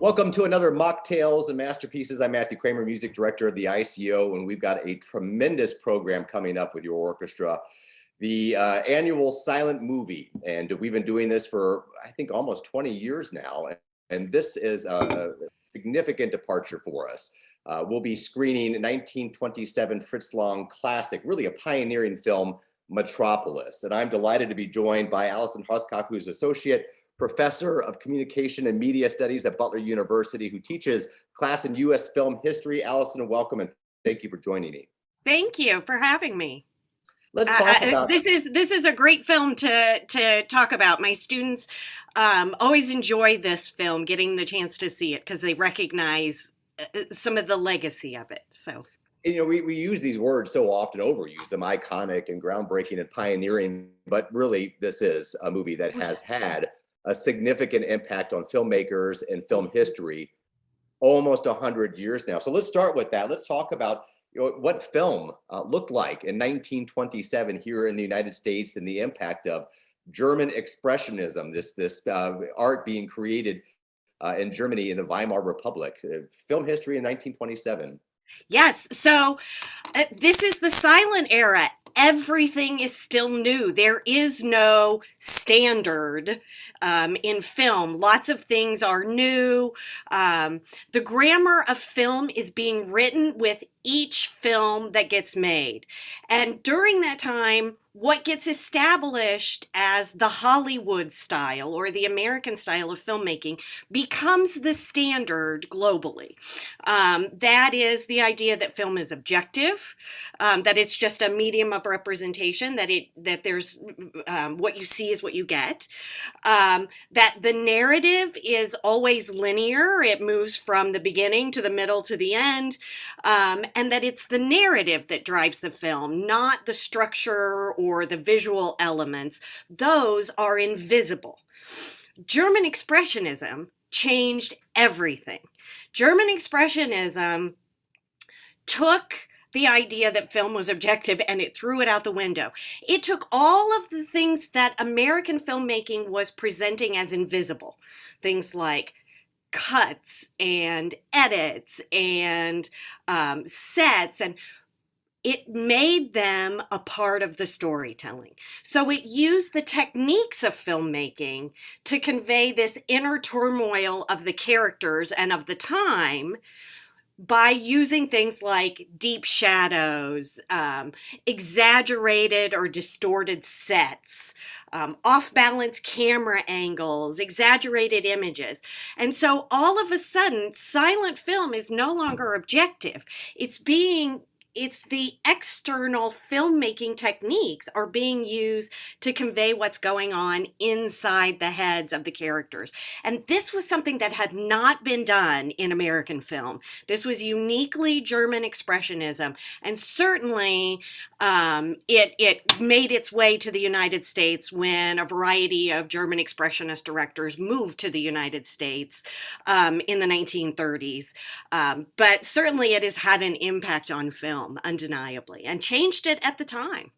Welcome to another Mocktails and Masterpieces. I'm Maestro Kraemer, Music Director of the ICO, and we've got a tremendous program coming up with your orchestra, the annual silent movie. And we've been doing this for, I think, almost 20 years now. And this is a significant departure for us. We'll be screening 1927 Fritz Lang classic, really a pioneering film, Metropolis. And I'm delighted to be joined by Allison Harthcock, who's Associate Professor of Communication and Media Studies at Butler University, who teaches class in U.S. film history. Allison, welcome, and thank you for joining me. Thank you for having me. Let's talk about this is a great film to talk about. My students always enjoy this film, getting the chance to see it because they recognize some of the legacy of it. So. You know, we use these words so often, overuse them, iconic and groundbreaking and pioneering, but really this is a movie that has had a significant impact on filmmakers and film history almost 100 years now. So let's start with that. Let's talk about what film looked like in 1927 here in the United States and the impact of German Expressionism, this art being created in Germany in the Weimar Republic. Film history in 1927. Yes. So this is the silent era. Everything is still new. There is no standard in film. Lots of things are new. The grammar of film is being written with each film that gets made. And during that time, what gets established as the Hollywood style or the American style of filmmaking becomes the standard globally. That is the idea that film is objective, that it's just a medium of representation, that there's what you see is what you get, that the narrative is always linear. It moves from the beginning to the middle to the end, and that it's the narrative that drives the film, not the structure or the visual elements. Those are invisible. German Expressionism changed everything. German Expressionism took the idea that film was objective and it threw it out the window. It took all of the things that American filmmaking was presenting as invisible, things like cuts and edits and sets, and it made them a part of the storytelling. So it used the techniques of filmmaking to convey this inner turmoil of the characters and of the time by using things like deep shadows, exaggerated or distorted sets, off-balance camera angles, exaggerated images. And so all of a sudden, silent film is no longer objective. It's the external filmmaking techniques are being used to convey what's going on inside the heads of the characters. And this was something that had not been done in American film. This was uniquely German Expressionism. And certainly it made its way to the United States when a variety of German Expressionist directors moved to the United States in the 1930s. But certainly it has had an impact on film, undeniably, and changed it at the time.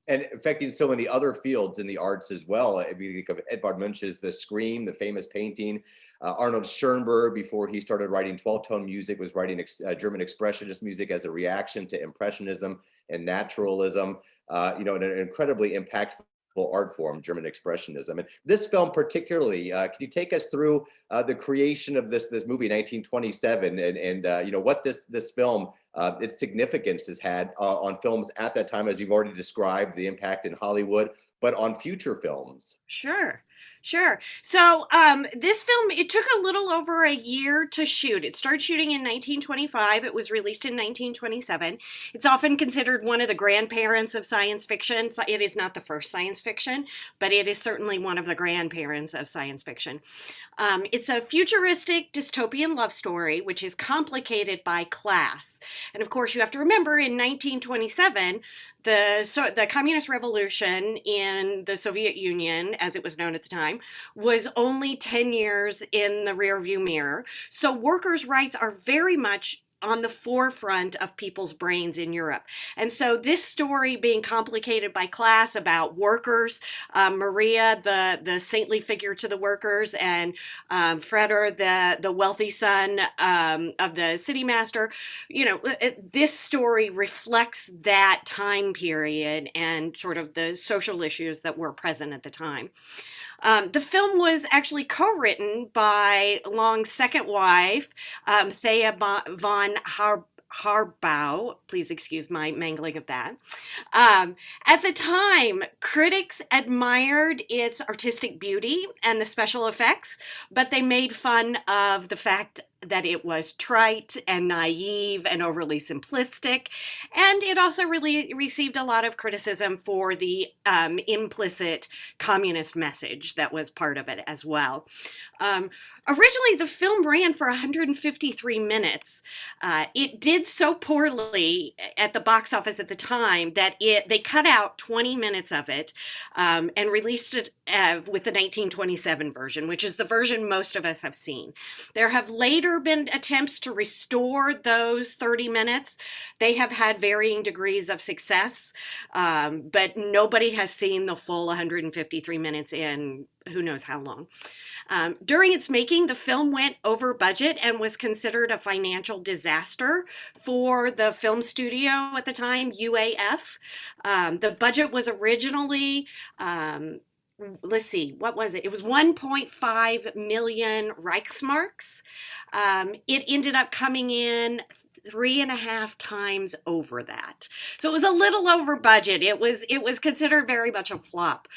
And affecting so many other fields in the arts as well. If you think of Edvard Munch's The Scream, the famous painting, Arnold Schoenberg, before he started writing 12-tone music, was writing German Expressionist music as a reaction to Impressionism and Naturalism, an incredibly impactful art form, German Expressionism. And this film particularly, can you take us through the creation of this movie, 1927, and what this film, its significance has had on films at that time, as you've already described, the impact in Hollywood, but on future films? Sure. So this film, it took a little over a year to shoot. It started shooting in 1925. It was released in 1927. It's often considered one of the grandparents of science fiction. So it is not the first science fiction, but it is certainly one of the grandparents of science fiction. It's a futuristic dystopian love story, which is complicated by class. And of course, you have to remember in 1927, the communist revolution in the Soviet Union, as it was known at the time, was only 10 years in the rearview mirror. So workers' rights are very much on the forefront of people's brains in Europe. And so this story being complicated by class about workers, Maria, the saintly figure to the workers, and Freder, the wealthy son of the city master, this story reflects that time period and sort of the social issues that were present at the time. The film was actually co-written by Long's second wife, Thea von Harbau. Please excuse my mangling of that. At the time, critics admired its artistic beauty and the special effects, but they made fun of the fact that it was trite and naive and overly simplistic. And it also really received a lot of criticism for the implicit communist message that was part of it as well. Originally, the film ran for 153 minutes. It did so poorly at the box office at the time that they cut out 20 minutes of it and released it with the 1927 version, which is the version most of us have seen. There have later been attempts to restore those 30 minutes. They have had varying degrees of success, but nobody has seen the full 153 minutes in who knows how long. During its making, the film went over budget and was considered a financial disaster for the film studio at the time, UAF. The budget was originally, let's see, what was it? It was 1.5 million Reichsmarks. It ended up coming in 3.5 times over that. So it was a little over budget. It was considered very much a flop.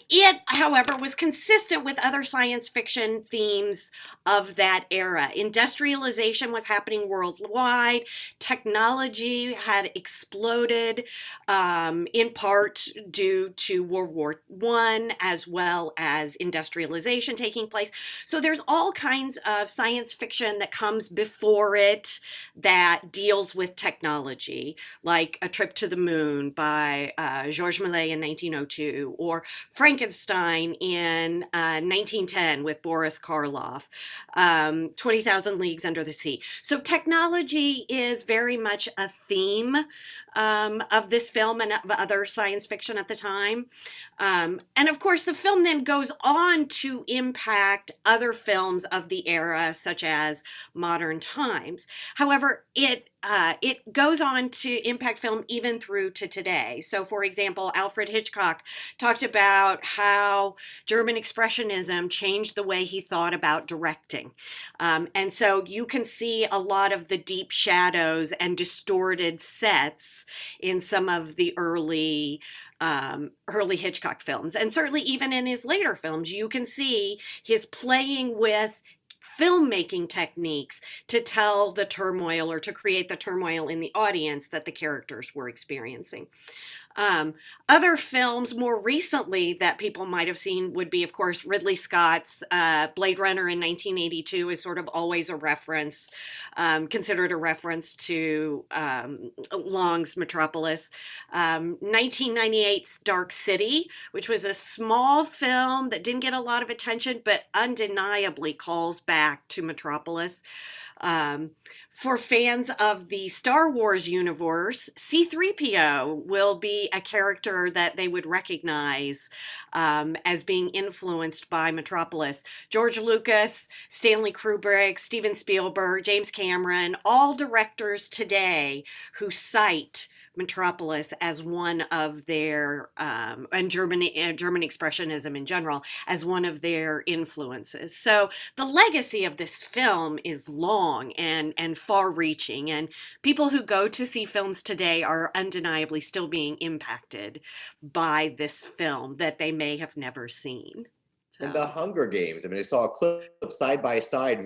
It, however, was consistent with other science fiction themes of that era. Industrialization was happening worldwide. Technology had exploded, in part due to World War I, as well as industrialization taking place. So there's all kinds of science fiction that comes before it that deals with technology, like A Trip to the Moon by Georges Méliès in 1902, or Frankenstein in 1910 with Boris Karloff, 20,000 Leagues Under the Sea. So technology is very much a theme of this film and of other science fiction at the time. And of course, the film then goes on to impact other films of the era, such as Modern Times. However, it goes on to impact film even through to today. So, for example, Alfred Hitchcock talked about how German Expressionism changed the way he thought about directing. And so you can see a lot of the deep shadows and distorted sets in some of the early Hitchcock films. And certainly even in his later films, you can see his playing with filmmaking techniques to tell the turmoil or to create the turmoil in the audience that the characters were experiencing. Other films more recently that people might have seen would be, of course, Ridley Scott's Blade Runner in 1982 is sort of always a reference, considered a reference to Long's Metropolis. 1998's Dark City, which was a small film that didn't get a lot of attention, but undeniably calls back to Metropolis. For fans of the Star Wars universe, C-3PO will be a character that they would recognize as being influenced by Metropolis. George Lucas, Stanley Kubrick, Steven Spielberg, James Cameron, all directors today who cite Metropolis as one of their, and German Expressionism in general, as one of their influences. So the legacy of this film is long and far-reaching, and people who go to see films today are undeniably still being impacted by this film that they may have never seen. So. And the Hunger Games. I mean, I saw a clip side by side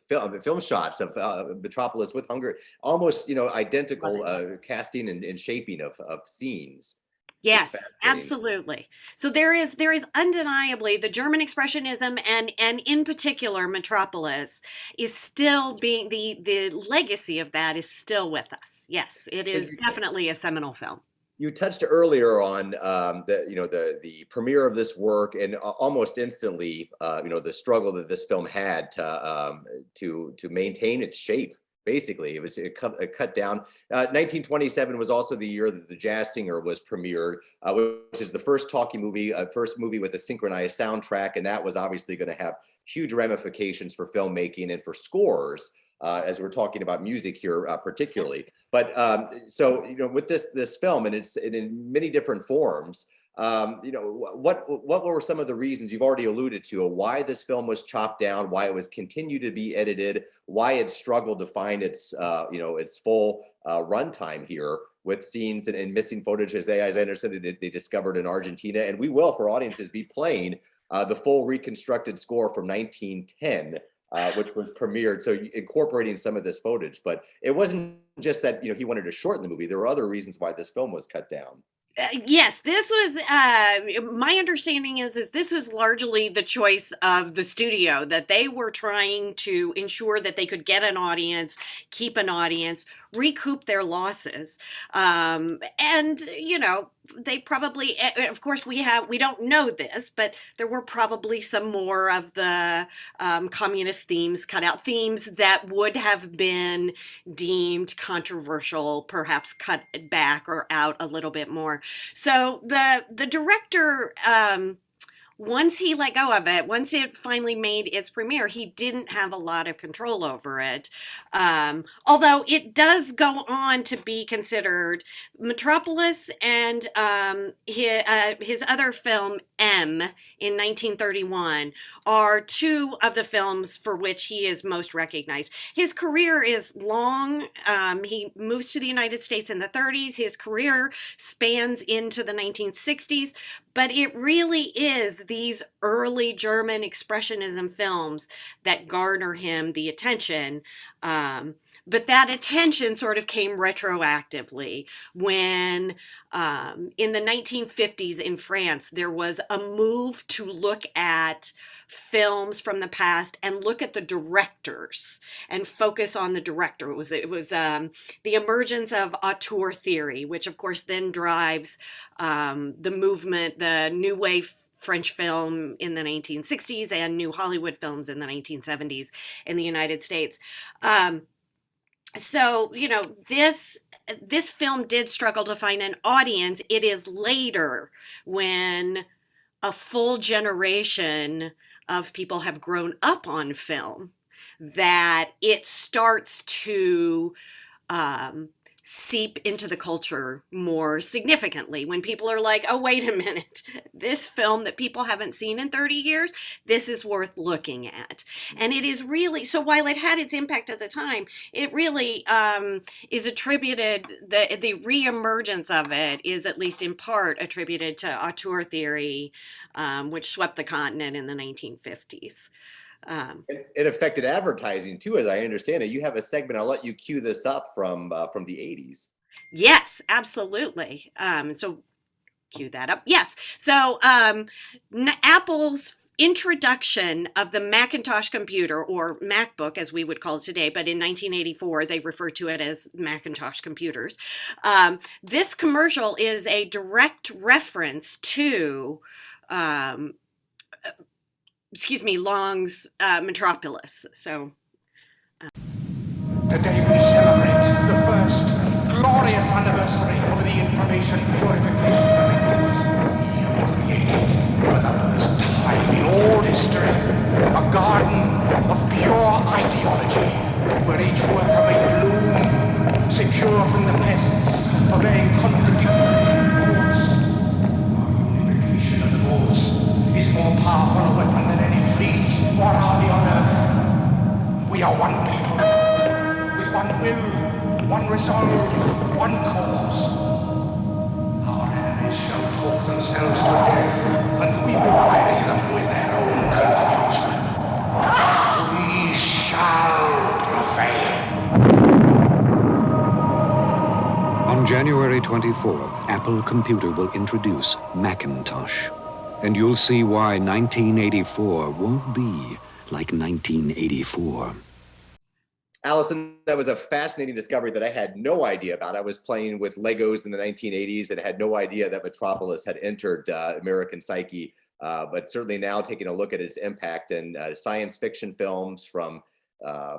film shots of Metropolis with Hunger, almost identical casting and shaping of scenes. Yes, absolutely. So there is undeniably the German Expressionism and in particular Metropolis is still being the legacy of that is still with us. Yes, it is definitely a seminal film. You touched earlier on the premiere of this work, and almost instantly the struggle that this film had to maintain its shape. Basically, it was cut down. 1927 was also the year that The Jazz Singer was premiered, which is the first talkie movie, first movie with a synchronized soundtrack, and that was obviously going to have huge ramifications for filmmaking and for scores, as we're talking about music here particularly. But so with this film, and it's in many different forms. What were some of the reasons you've already alluded to why this film was chopped down, why it was continued to be edited, why it struggled to find its its full runtime here with scenes and missing footage, as I understand that they discovered in Argentina, and we will, for audiences, be playing the full reconstructed score from 1910. Which was premiered, so incorporating some of this footage. But it wasn't just that he wanted to shorten the movie. There were other reasons why this film was cut down. Yes, this was, my understanding is this was largely the choice of the studio, that they were trying to ensure that they could get an audience, keep an audience, recoup their losses. And, they probably, of course, we don't know this, but there were probably some more of the communist themes cut out, themes that would have been deemed controversial, perhaps cut back or out a little bit more. So the director, once he let go of it, once it finally made its premiere, he didn't have a lot of control over it. Although it does go on to be considered Metropolis and his other film, M, in 1931, are two of the films for which he is most recognized. His career is long. He moves to the United States in the 30s. His career spans into the 1960s, but it really is these early German Expressionism films that garner him the attention. But that attention sort of came retroactively when in the 1950s in France, there was a move to look at films from the past and look at the directors and focus on the director. It was the emergence of auteur theory, which of course then drives the movement, the new wave French film in the 1960s and new Hollywood films in the 1970s in the United States. So, this film did struggle to find an audience. It is later, when a full generation of people have grown up on film, that it starts to seep into the culture more significantly, when people are like, oh, wait a minute, this film that people haven't seen in 30 years, this is worth looking at. And it is really, so while it had its impact at the time, it really is attributed, the reemergence of it is at least in part attributed to auteur theory, which swept the continent in the 1950s. It affected advertising too, as I understand it. You have a segment. I'll let you cue this up from the 80s. Yes, absolutely. So cue that up. Yes. So Apple's introduction of the Macintosh computer, or MacBook as we would call it today, but in 1984 they referred to it as Macintosh computers. This commercial is a direct reference to Long's Metropolis. So today we celebrate the first glorious anniversary of the information purification directives. We have created, for the first time in all history, a garden of pure ideology, where each worker may bloom, secure from the pests of a contradictory thoughts. Our unification of thoughts is more powerful a weapon than any fleet or army on earth. We are one people, with one will, one resolve, one cause. Our enemies shall talk themselves to death, and we will bury them with their own confusion. We shall prevail. On January 24th, Apple Computer will introduce Macintosh. And you'll see why 1984 won't be like 1984. Allison, that was a fascinating discovery that I had no idea about. I was playing with Legos in the 1980s and had no idea that Metropolis had entered American psyche. But certainly now taking a look at its impact in science fiction films from,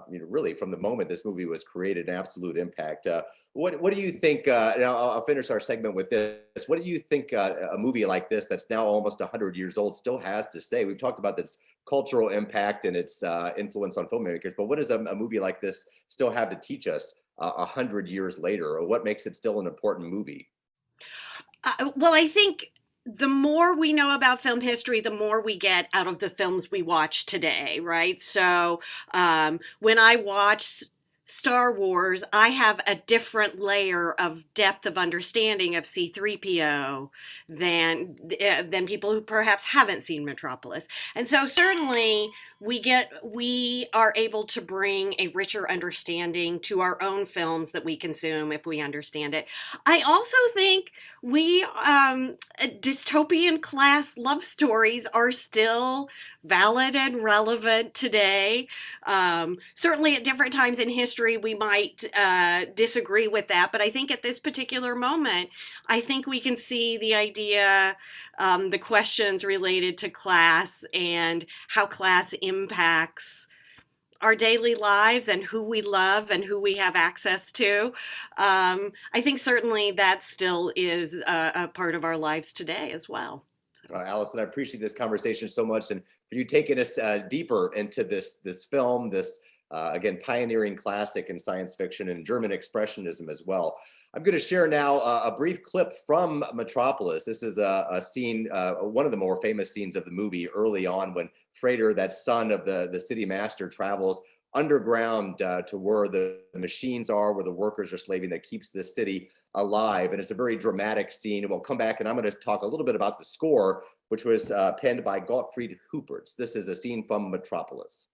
really from the moment this movie was created, an absolute impact. What do you think, and I'll finish our segment with this, what do you think a movie like this that's now almost 100 years old still has to say? We've talked about this cultural impact and its influence on filmmakers, but what does a movie like this still have to teach us 100 years later, or what makes it still an important movie? Well, I think the more we know about film history, the more we get out of the films we watch today, right? So when I watch Star Wars, I have a different layer of depth of understanding of C-3PO than people who perhaps haven't seen Metropolis. And so certainly we are able to bring a richer understanding to our own films that we consume if we understand it. I also think dystopian class love stories are still valid and relevant today. Certainly at different times in history, we might disagree with that, but I think at this particular moment, I think we can see the idea, the questions related to class and how class impacts our daily lives and who we love and who we have access to. I think certainly that still is a part of our lives today as well. Allison, I appreciate this conversation so much, and for you taking us deeper into this film, this again pioneering classic in science fiction and German Expressionism as well. I'm going to share now a brief clip from Metropolis. This is a scene, one of the more famous scenes of the movie early on, when Freighter, that son of the city master, travels underground to where the machines are, where the workers are slaving, that keeps the city alive. And it's a very dramatic scene. And we'll come back and I'm going to talk a little bit about the score, which was penned by Gottfried Huppertz. This is a scene from Metropolis.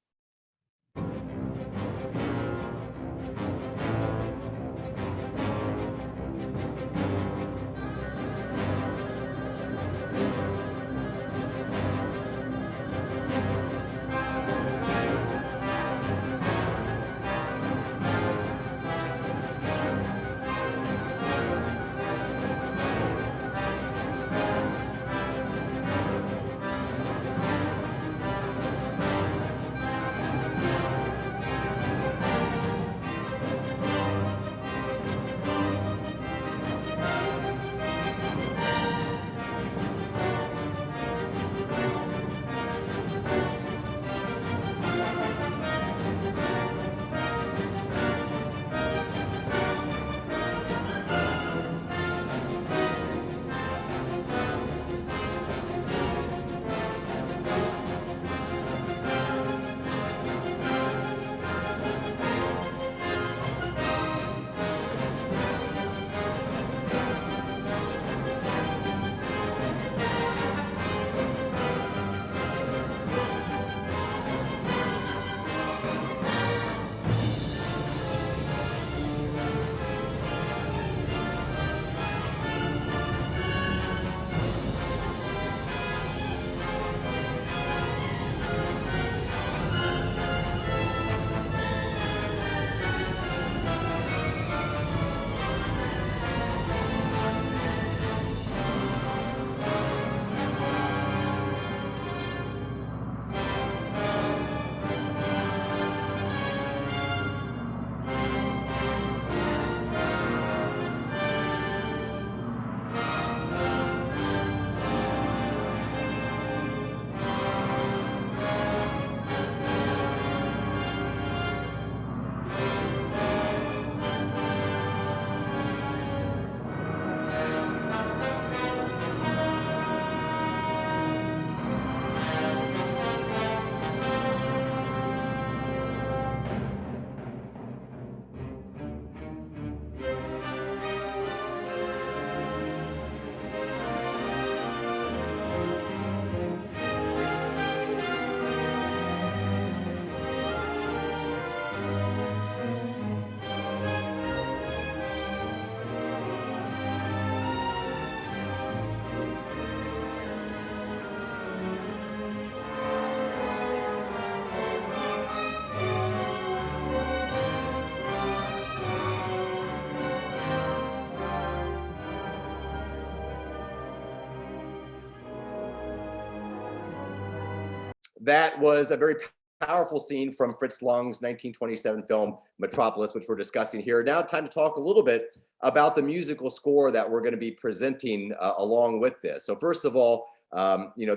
that was a very powerful scene from Fritz Lang's 1927 film Metropolis, which we're discussing here. Now time to talk a little bit about the musical score that we're going to be presenting along with this. So first of all,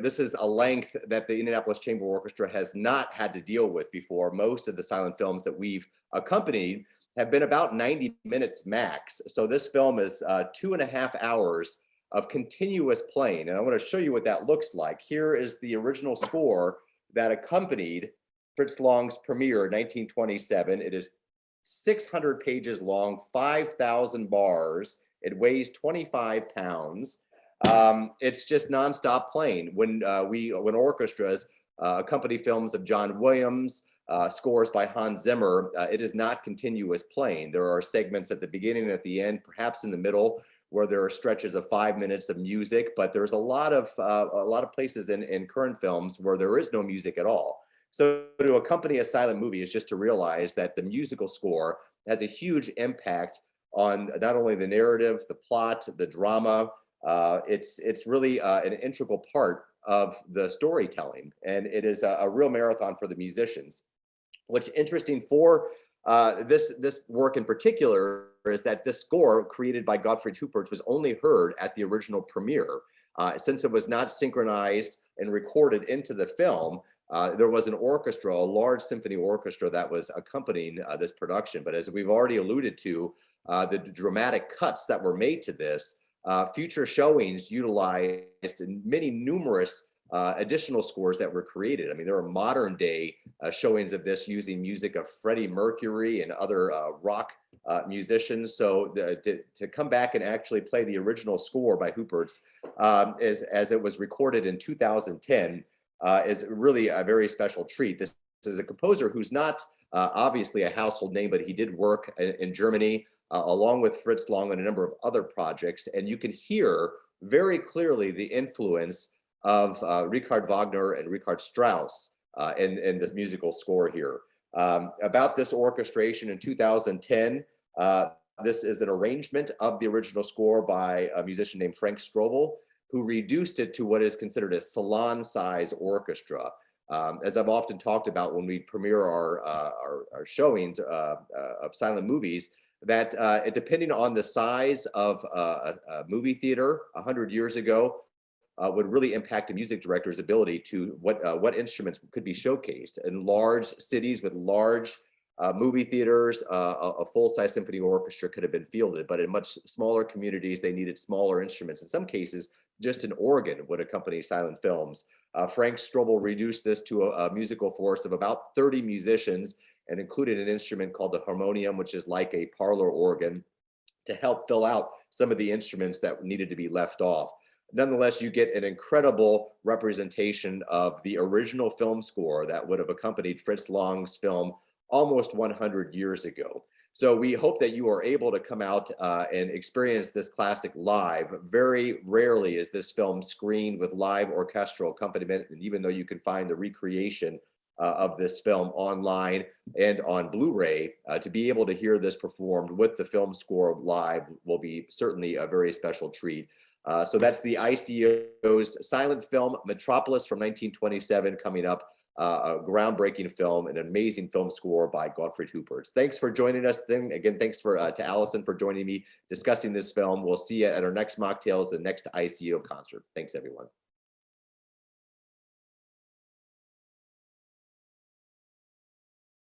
this is a length that the Indianapolis Chamber Orchestra has not had to deal with before. Most of the silent films that we've accompanied have been about 90 minutes max. So this film is 2.5 hours of continuous playing. And I want to show you what that looks like. Here is the original score that accompanied Fritz Lang's premiere in 1927. It is 600 pages long, 5,000 bars. It weighs 25 pounds. It's just nonstop playing. When orchestras accompany films of John Williams, scores by Hans Zimmer, it is not continuous playing. There are segments at the beginning and at the end, perhaps in the middle, where there are stretches of 5 minutes of music, but there's a lot of places in current films where there is no music at all. So to accompany a silent movie is just to realize that the musical score has a huge impact on not only the narrative, the plot, the drama. It's really an integral part of the storytelling, and it is a real marathon for the musicians. What's interesting for this work in particular is that this score created by Gottfried Huppertz was only heard at the original premiere. Since it was not synchronized and recorded into the film, there was an orchestra, a large symphony orchestra that was accompanying this production. But as we've already alluded to, the dramatic cuts that were made to this, future showings utilized many numerous additional scores that were created. I mean, there are modern day showings of this using music of Freddie Mercury and other rock musicians. So to come back and actually play the original score by Huppertz as it was recorded in 2010 is really a very special treat. This is a composer who's not obviously a household name, but he did work in Germany along with Fritz Lang on a number of other projects. And you can hear very clearly the influence of Richard Wagner and Richard Strauss in this musical score here. About this orchestration in 2010, this is an arrangement of the original score by a musician named Frank Strobel, who reduced it to what is considered a salon-size orchestra. As I've often talked about when we premiere our showings of silent movies, that depending on the size of a movie theater 100 years ago, would really impact a music director's ability to what instruments could be showcased. In large cities with large movie theaters, a full-size symphony orchestra could have been fielded, but in much smaller communities, they needed smaller instruments. In some cases, just an organ would accompany silent films. Frank Strobel reduced this to a musical force of about 30 musicians and included an instrument called the Harmonium, which is like a parlor organ, to help fill out some of the instruments that needed to be left off. Nonetheless, you get an incredible representation of the original film score that would have accompanied Fritz Lang's film almost 100 years ago. So we hope that you are able to come out and experience this classic live. Very rarely is this film screened with live orchestral accompaniment, and even though you can find the recreation of this film online and on Blu-ray, to be able to hear this performed with the film score live will be certainly a very special treat. So that's the ICO's silent film Metropolis from 1927 coming up, a groundbreaking film, an amazing film score by Gottfried Huppertz. Thanks for joining us. Then again, thanks to Allison for joining me discussing this film. We'll see you at our next Mocktails, the next ICO concert. Thanks, everyone.